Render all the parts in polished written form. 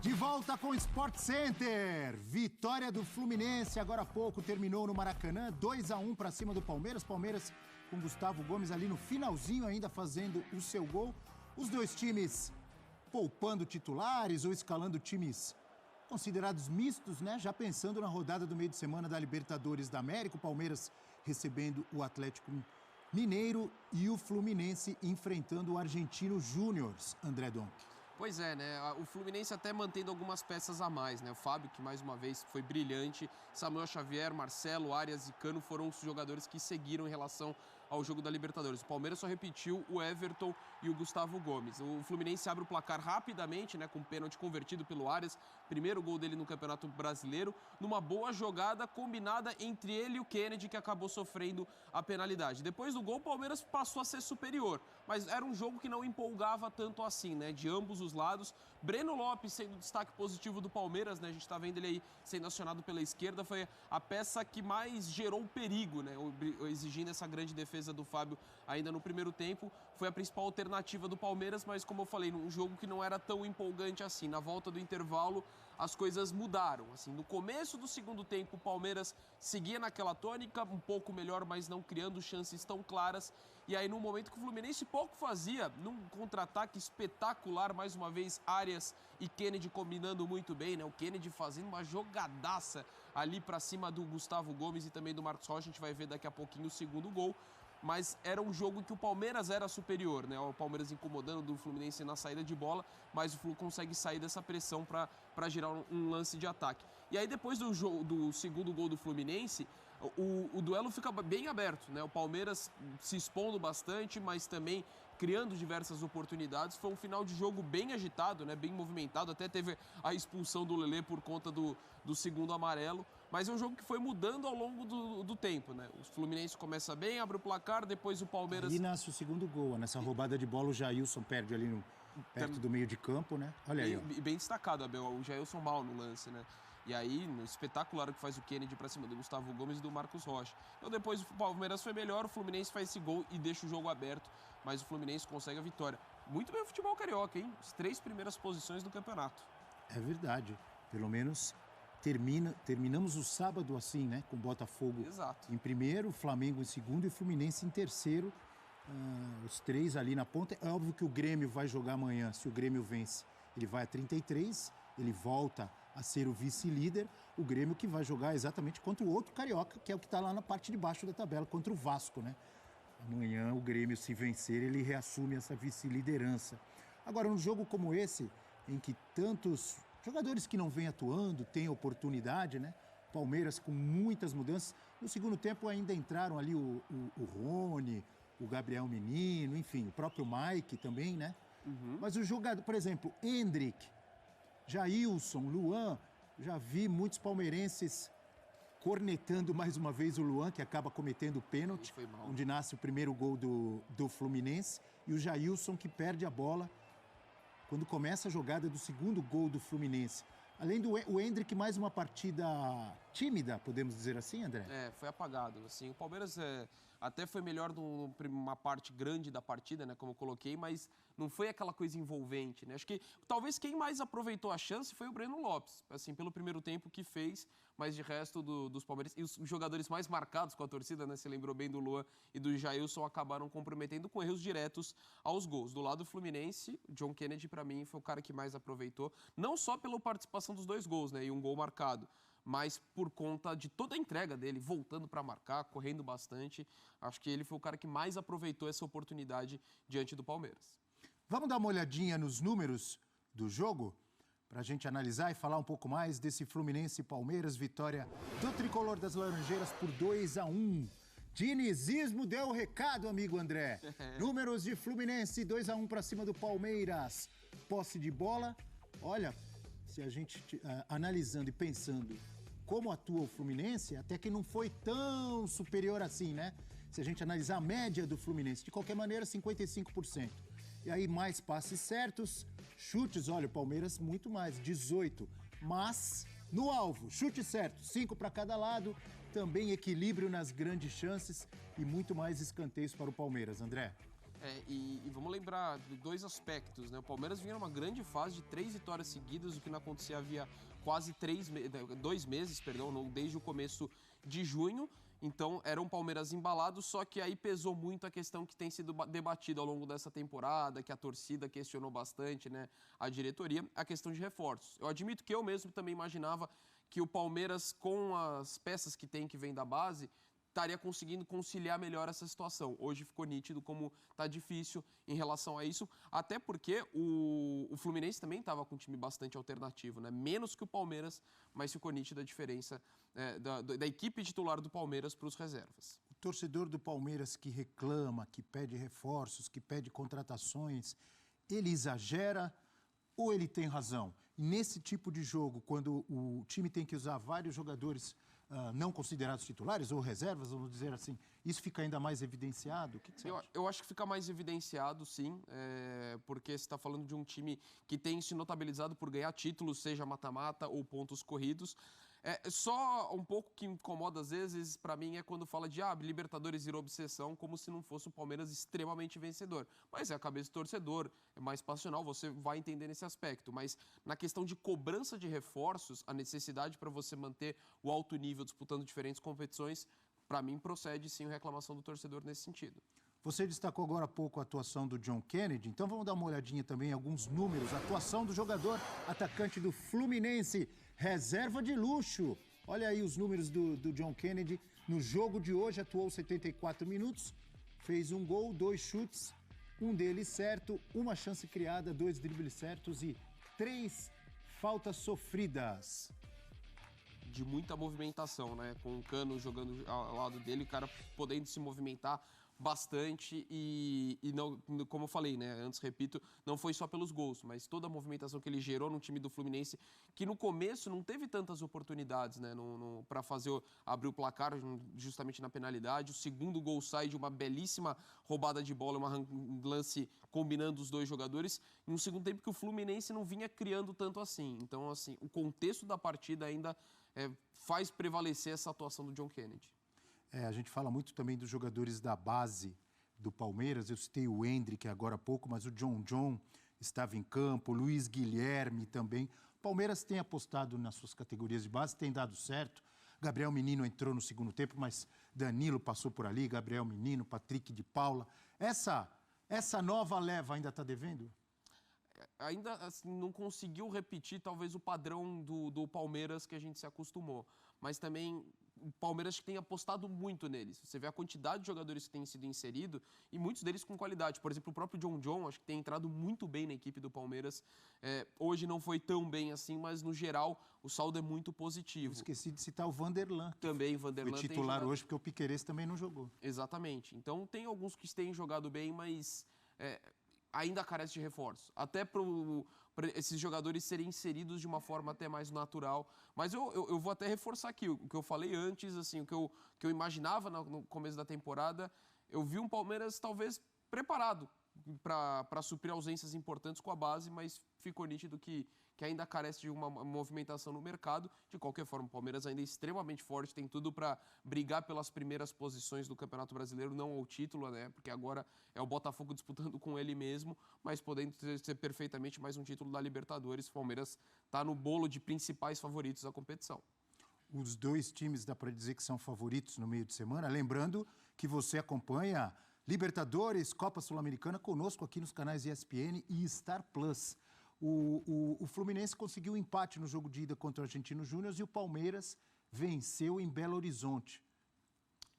De volta com o Sport Center. Vitória do Fluminense agora há pouco terminou no Maracanã, 2-1 para cima do Palmeiras. Palmeiras com Gustavo Gomes ali no finalzinho ainda fazendo o seu gol. Os dois times poupando titulares ou escalando times considerados mistos, né? Já pensando na rodada do meio de semana da Libertadores da América, o Palmeiras recebendo o Atlético Mineiro e o Fluminense enfrentando o Argentino Júnior, André Donk. Pois é, né? O Fluminense até mantendo algumas peças a mais, né? O Fábio, que mais uma vez foi brilhante, Samuel Xavier, Marcelo, Arias e Cano foram os jogadores que seguiram em relação ao jogo da Libertadores. O Palmeiras só repetiu o Everton e o Gustavo Gomes. O Fluminense abre o placar rapidamente, né? Com um pênalti convertido pelo Arias, primeiro gol dele no Campeonato Brasileiro, numa boa jogada combinada entre ele e o Kennedy, que acabou sofrendo a penalidade. Depois do gol, o Palmeiras passou a ser superior, mas era um jogo que não empolgava tanto assim, né? De ambos os lados. Breno Lopes sendo o destaque positivo do Palmeiras, né? A gente está vendo ele aí sendo acionado pela esquerda, foi a peça que mais gerou perigo, né? Exigindo essa grande defesa do Fábio ainda no primeiro tempo. Foi a principal alternativa do Palmeiras, mas como eu falei, num jogo que não era tão empolgante assim. Na volta do intervalo, as coisas mudaram. Assim, no começo do segundo tempo, o Palmeiras seguia naquela tônica, um pouco melhor, mas não criando chances tão claras. E aí, no momento que o Fluminense pouco fazia, num contra-ataque espetacular, mais uma vez, Arias e Kennedy combinando muito bem, né? O Kennedy fazendo uma jogadaça ali para cima do Gustavo Gomes e também do Marcos Rocha. A gente vai ver daqui a pouquinho o segundo gol. Mas era um jogo que o Palmeiras era superior, né? O Palmeiras incomodando do Fluminense na saída de bola, mas o Flu consegue sair dessa pressão para girar um lance de ataque. E aí depois do segundo gol do Fluminense, o duelo fica bem aberto, né? O Palmeiras se expondo bastante, mas também criando diversas oportunidades. Foi um final de jogo bem agitado, né? Bem movimentado, até teve a expulsão do Lelê por conta do segundo amarelo. Mas é um jogo que foi mudando ao longo do tempo, né? O Fluminense começa bem, abre o placar, depois o Palmeiras... E nasce o segundo gol, nessa roubada de bola o Jailson perde ali perto do meio de campo, né? Olha aí, ó. Bem destacado, Abel, o Jailson mal no lance, né? E aí, no espetacular que faz o Kennedy pra cima do Gustavo Gomes e do Marcos Rocha. Então depois o Palmeiras foi melhor, o Fluminense faz esse gol e deixa o jogo aberto, mas o Fluminense consegue a vitória. Muito bem o futebol carioca, hein? As 3 primeiras posições do campeonato. É verdade, pelo menos... Terminamos o sábado assim, né? Com Botafogo Exato. Em primeiro, Flamengo em segundo e Fluminense em terceiro. Os 3 ali na ponta. É óbvio que o Grêmio vai jogar amanhã. Se o Grêmio vence, ele vai a 33. Ele volta a ser o vice-líder. O Grêmio que vai jogar exatamente contra o outro carioca, que é o que está lá na parte de baixo da tabela, contra o Vasco, né? Amanhã o Grêmio, se vencer, ele reassume essa vice-liderança. Agora, num jogo como esse, em que tantos... jogadores que não vêm atuando, têm oportunidade, né? Palmeiras com muitas mudanças. No segundo tempo ainda entraram ali o Rony, o Gabriel Menino, enfim, o próprio Mike também, né? Uhum. Mas o jogador, por exemplo, Endrick, Jailson, Luan, já vi muitos palmeirenses cornetando mais uma vez o Luan, que acaba cometendo o pênalti, onde nasce o primeiro gol do Fluminense, e o Jailson que perde a bola quando começa a jogada do segundo gol do Fluminense. Além do Endrick, mais uma partida tímida, podemos dizer assim, André? Foi apagado. Assim, o Palmeiras até foi melhor numa parte grande da partida, né, como eu coloquei, mas não foi aquela coisa envolvente, né? Acho que talvez quem mais aproveitou a chance foi o Breno Lopes, assim, pelo primeiro tempo que fez, mas de resto dos Palmeiras. E os jogadores mais marcados com a torcida, né, você lembrou bem do Luan e do Jailson, acabaram comprometendo com erros diretos aos gols. Do lado do Fluminense, o John Kennedy, para mim, foi o cara que mais aproveitou, não só pela participação dos 2 gols, né, e um gol marcado, mas por conta de toda a entrega dele, voltando para marcar, correndo bastante. Acho que ele foi o cara que mais aproveitou essa oportunidade diante do Palmeiras. Vamos dar uma olhadinha nos números do jogo? Para a gente analisar e falar um pouco mais desse Fluminense e Palmeiras, vitória do Tricolor das Laranjeiras por 2-1. Dinizismo deu o recado, amigo André. Números de Fluminense, 2-1 para cima do Palmeiras. Posse de bola, olha, se a gente analisando e pensando como atua o Fluminense, até que não foi tão superior assim, né? Se a gente analisar a média do Fluminense, de qualquer maneira, 55%. E aí, mais passes certos, chutes, olha, o Palmeiras muito mais, 18. Mas, no alvo, chute certo, 5 para cada lado, também equilíbrio nas grandes chances e muito mais escanteios para o Palmeiras, André. E vamos lembrar de 2 aspectos, né? O Palmeiras vinha numa grande fase de 3 vitórias seguidas, o que não acontecia havia quase 2 meses, desde o começo de junho. Então, era um Palmeiras embalado, só que aí pesou muito a questão que tem sido debatida ao longo dessa temporada, que a torcida questionou bastante, né? A diretoria, a questão de reforços. Eu admito que eu mesmo também imaginava que o Palmeiras, com as peças que tem, que vem da base, estaria conseguindo conciliar melhor essa situação. Hoje ficou nítido como está difícil em relação a isso, até porque o Fluminense também estava com um time bastante alternativo, né? Menos que o Palmeiras, mas ficou nítida a diferença da equipe titular do Palmeiras para os reservas. O torcedor do Palmeiras que reclama, que pede reforços, que pede contratações, ele exagera ou ele tem razão? E nesse tipo de jogo, quando o time tem que usar vários jogadores não considerados titulares ou reservas, vamos dizer assim, isso fica ainda mais evidenciado? O que você acha? Eu acho que fica mais evidenciado, sim, porque você está falando de um time que tem se notabilizado por ganhar títulos, seja mata-mata ou pontos corridos. Só um pouco que incomoda às vezes, para mim, é quando fala de Libertadores virou obsessão, como se não fosse o Palmeiras extremamente vencedor. Mas é a cabeça do torcedor, é mais passional, você vai entender nesse aspecto. Mas na questão de cobrança de reforços, a necessidade para você manter o alto nível disputando diferentes competições, para mim procede sim a reclamação do torcedor nesse sentido. Você destacou agora há pouco a atuação do John Kennedy, então vamos dar uma olhadinha também em alguns números. A atuação do jogador atacante do Fluminense, reserva de luxo. Olha aí os números do John Kennedy. No jogo de hoje atuou 74 minutos, fez 1 gol, 2 chutes, um deles certo, 1 chance criada, 2 dribles certos e 3 faltas sofridas. De muita movimentação, né? Com o Cano jogando ao lado dele, o cara podendo se movimentar bastante e não, como eu falei, né? Antes, repito, não foi só pelos gols, mas toda a movimentação que ele gerou no time do Fluminense, que no começo não teve tantas oportunidades, né? Para abrir o placar justamente na penalidade. O segundo gol sai de uma belíssima roubada de bola, um lance combinando os 2 jogadores, em um segundo tempo que o Fluminense não vinha criando tanto assim. Então, assim, o contexto da partida ainda faz prevalecer essa atuação do John Kennedy. A gente fala muito também dos jogadores da base do Palmeiras. Eu citei o Hendrick agora há pouco, mas o John estava em campo, o Luiz Guilherme também. O Palmeiras tem apostado nas suas categorias de base, tem dado certo. Gabriel Menino entrou no segundo tempo, mas Danilo passou por ali, Gabriel Menino, Patrick de Paula. Essa nova leva ainda está devendo? Ainda assim, não conseguiu repetir talvez o padrão do Palmeiras que a gente se acostumou. Mas também o Palmeiras tem apostado muito neles. Você vê a quantidade de jogadores que têm sido inseridos e muitos deles com qualidade. Por exemplo, o próprio John, acho que tem entrado muito bem na equipe do Palmeiras. Hoje não foi tão bem assim, mas no geral o saldo é muito positivo. Eu esqueci de citar o Vanderlan. Também, o Vanderlan foi titular hoje porque o Piquerez também não jogou. Exatamente. Então tem alguns que têm jogado bem, mas ainda carece de reforço. Até para esses jogadores serem inseridos de uma forma até mais natural. Mas eu vou até reforçar aqui o que eu falei antes, assim, o que eu imaginava no começo da temporada. Eu vi um Palmeiras talvez preparado para suprir ausências importantes com a base, mas ficou nítido que ainda carece de uma movimentação no mercado. De qualquer forma, o Palmeiras ainda é extremamente forte, tem tudo para brigar pelas primeiras posições do Campeonato Brasileiro, não ao título, né? Porque agora é o Botafogo disputando com ele mesmo, mas podendo ser perfeitamente mais um título da Libertadores. O Palmeiras está no bolo de principais favoritos da competição. Os 2 times dá para dizer que são favoritos no meio de semana, lembrando que você acompanha Libertadores, Copa Sul-Americana conosco aqui nos canais ESPN e Star Plus. O Fluminense conseguiu um empate no jogo de ida contra o Argentino Júnior e o Palmeiras venceu em Belo Horizonte.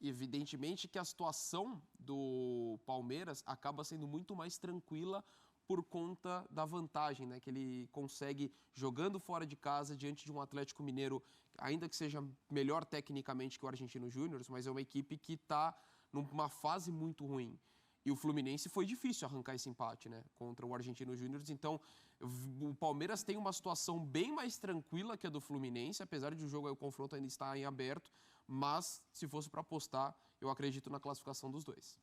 Evidentemente que a situação do Palmeiras acaba sendo muito mais tranquila por conta da vantagem, né, que ele consegue jogando fora de casa diante de um Atlético Mineiro, ainda que seja melhor tecnicamente que o Argentino Júnior, mas é uma equipe que está numa fase muito ruim. E o Fluminense foi difícil arrancar esse empate, né, contra o Argentino Júnior. Então, o Palmeiras tem uma situação bem mais tranquila que a do Fluminense, apesar de o confronto ainda estar em aberto. Mas, se fosse para apostar, eu acredito na classificação dos 2.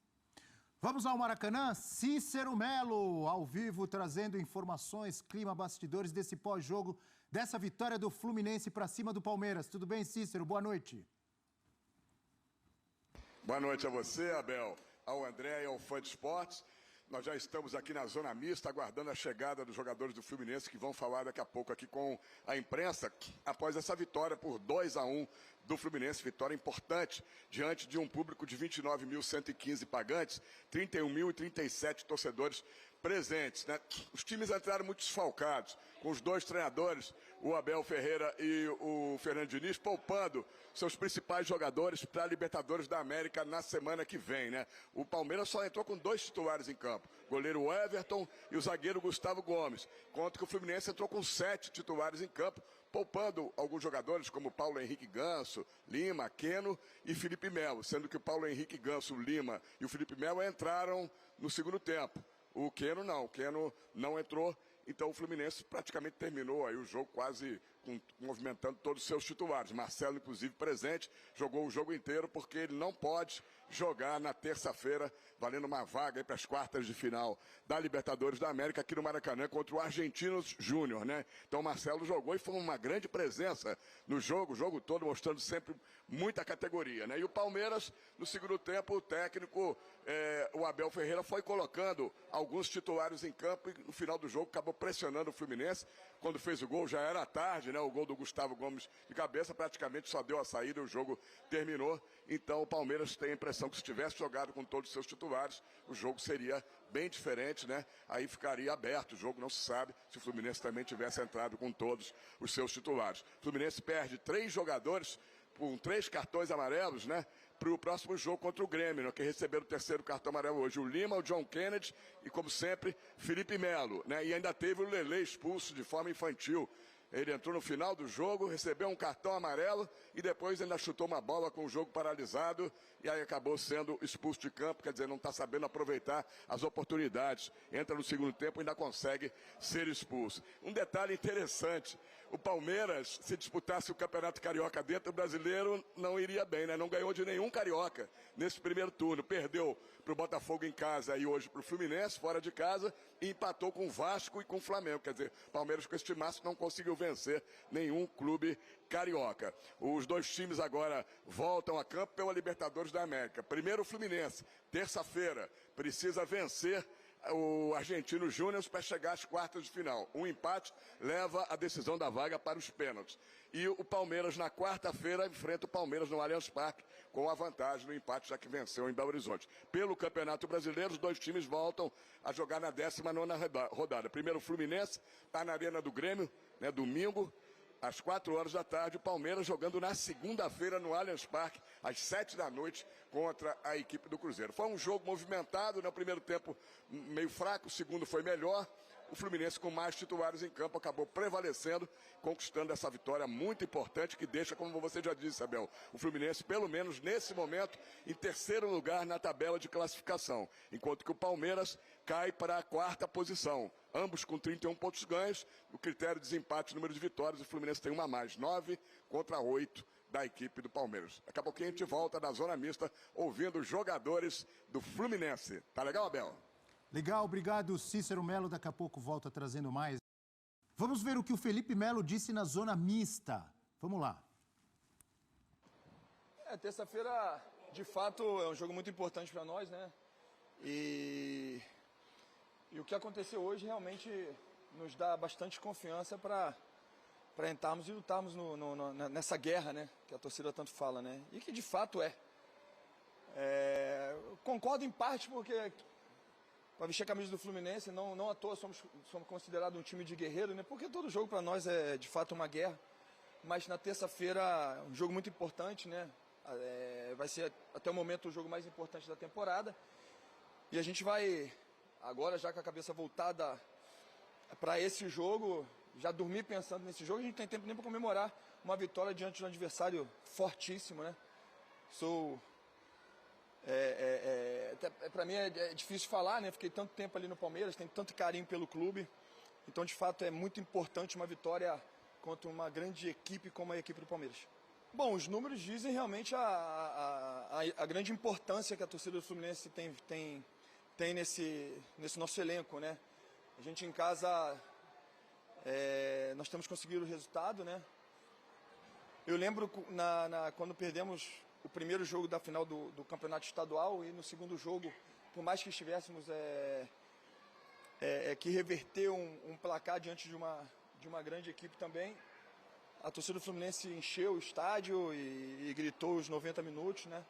Vamos ao Maracanã? Cícero Melo, ao vivo, trazendo informações, clima, bastidores desse pós-jogo, dessa vitória do Fluminense para cima do Palmeiras. Tudo bem, Cícero? Boa noite. Boa noite a você, Abel, ao André e ao Fã de Esportes. Nós já estamos aqui na zona mista, aguardando a chegada dos jogadores do Fluminense, que vão falar daqui a pouco aqui com a imprensa, após essa vitória por 2-1 do Fluminense, vitória importante, diante de um público de 29.115 pagantes, 31.037 torcedores presentes, né? Os times entraram muito desfalcados, com os dois treinadores, o Abel Ferreira e o Fernando Diniz, poupando seus principais jogadores para a Libertadores da América na semana que vem, né? O Palmeiras só entrou com 2 titulares em campo, goleiro Everton e o zagueiro Gustavo Gomes, enquanto que o Fluminense entrou com 7 titulares em campo, poupando alguns jogadores como Paulo Henrique Ganso, Lima, Keno e Felipe Melo, sendo que o Paulo Henrique Ganso, Lima e o Felipe Melo entraram no segundo tempo. O Keno não entrou, então o Fluminense praticamente terminou aí o jogo quase movimentando todos os seus titulares. Marcelo, inclusive, presente, jogou o jogo inteiro porque ele não pode jogar na terça-feira, valendo uma vaga para as quartas de final da Libertadores da América aqui no Maracanã contra o Argentinos Júnior, né? Então o Marcelo jogou e foi uma grande presença no jogo, o jogo todo mostrando sempre muita categoria, né? E o Palmeiras, no segundo tempo, o técnico, o Abel Ferreira, foi colocando alguns titulares em campo e no final do jogo acabou pressionando o Fluminense. Quando fez o gol já era tarde, né? O gol do Gustavo Gomes de cabeça praticamente só deu a saída e o jogo terminou. Então o Palmeiras tem a impressão que se tivesse jogado com todos os seus titulares, o jogo seria bem diferente, né? Aí ficaria aberto o jogo, não se sabe se o Fluminense também tivesse entrado com todos os seus titulares. O Fluminense perde 3 jogadores com 3 cartões amarelos, né? Para o próximo jogo contra o Grêmio, né, que receberam o 3º cartão amarelo hoje. O Lima, o John Kennedy e, como sempre, Felipe Melo, né? E ainda teve o Lelê expulso de forma infantil. Ele entrou no final do jogo, recebeu um cartão amarelo e depois ainda chutou uma bola com o jogo paralisado e aí acabou sendo expulso de campo, quer dizer, não está sabendo aproveitar as oportunidades. Entra no segundo tempo e ainda consegue ser expulso. Um detalhe interessante, o Palmeiras, se disputasse o Campeonato Carioca dentro do Brasileiro, não iria bem, né? Não ganhou de nenhum carioca nesse primeiro turno. Perdeu para o Botafogo em casa e hoje para o Fluminense, fora de casa, e empatou com o Vasco e com o Flamengo. Quer dizer, Palmeiras com este timaço não conseguiu vencer nenhum clube carioca. Os dois times agora voltam a campo pela Libertadores da América. Primeiro o Fluminense, terça-feira, precisa vencer o Argentino Júnior para chegar às quartas de final. Um empate leva a decisão da vaga para os pênaltis. E o Palmeiras, na quarta-feira, enfrenta o Palmeiras no Allianz Parque, com a vantagem no empate, já que venceu em Belo Horizonte. Pelo Campeonato Brasileiro, os dois times voltam a jogar na 19ª rodada. Primeiro o Fluminense, está na Arena do Grêmio, né, domingo, às 4 da tarde, o Palmeiras jogando na segunda-feira no Allianz Parque, às 7 da noite, contra a equipe do Cruzeiro. Foi um jogo movimentado, no primeiro tempo meio fraco, o segundo foi melhor. O Fluminense, com mais titulares em campo, acabou prevalecendo, conquistando essa vitória muito importante que deixa, como você já disse, Abel, o Fluminense, pelo menos nesse momento, em terceiro lugar na tabela de classificação, enquanto que o Palmeiras cai para a 4ª posição. Ambos com 31 pontos ganhos, o critério de desempate, número de vitórias, o Fluminense tem uma a mais, 9 contra 8 da equipe do Palmeiras. Daqui a pouquinho a gente volta da zona mista, ouvindo os jogadores do Fluminense. Tá legal, Abel? Legal, obrigado, Cícero Melo. Daqui a pouco volta trazendo mais. Vamos ver o que o Felipe Melo disse na zona mista. Vamos lá. Terça-feira, de fato, é um jogo muito importante para nós, né? E o que aconteceu hoje realmente nos dá bastante confiança para entrarmos e lutarmos nessa guerra, né? Que a torcida tanto fala, né? E que de fato é. Concordo em parte porque para vestir a camisa do Fluminense, não à toa somos considerados um time de guerreiro, né? Porque todo jogo para nós é de fato uma guerra. Mas na terça-feira, um jogo muito importante, né? Vai ser até o momento o jogo mais importante da temporada. E a gente vai, agora já com a cabeça voltada para esse jogo, já dormir pensando nesse jogo, a gente não tem tempo nem para comemorar uma vitória diante de um adversário fortíssimo, né? Para mim é difícil falar, né? Fiquei tanto tempo ali no Palmeiras, tenho tanto carinho pelo clube. Então, de fato, é muito importante uma vitória contra uma grande equipe como a equipe do Palmeiras. Bom, os números dizem realmente a grande importância que a torcida do Fluminense tem nesse nosso elenco, né? A gente em casa, nós temos conseguido o resultado, né? Eu lembro quando perdemos o primeiro jogo da final do campeonato estadual e no segundo jogo por mais que estivéssemos que reverter um placar diante de uma grande equipe também, a torcida do Fluminense encheu o estádio e gritou os 90 minutos, né?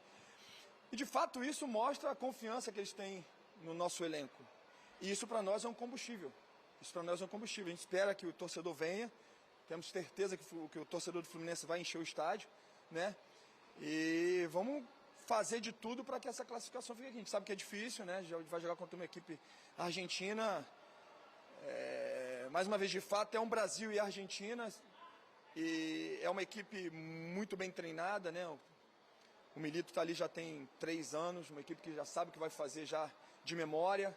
E de fato isso mostra a confiança que eles têm no nosso elenco. E isso para nós é um combustível. Isso para nós é um combustível. A gente espera que o torcedor venha, temos certeza que o torcedor do Fluminense vai encher o estádio, né? E vamos fazer de tudo para que essa classificação fique aqui. A gente sabe que é difícil, né? Vai jogar contra uma equipe argentina. Mais uma vez, de fato, é um Brasil e Argentina. E é uma equipe muito bem treinada, né? O Milito está ali já tem 3 anos, uma equipe que já sabe o que vai fazer já de memória.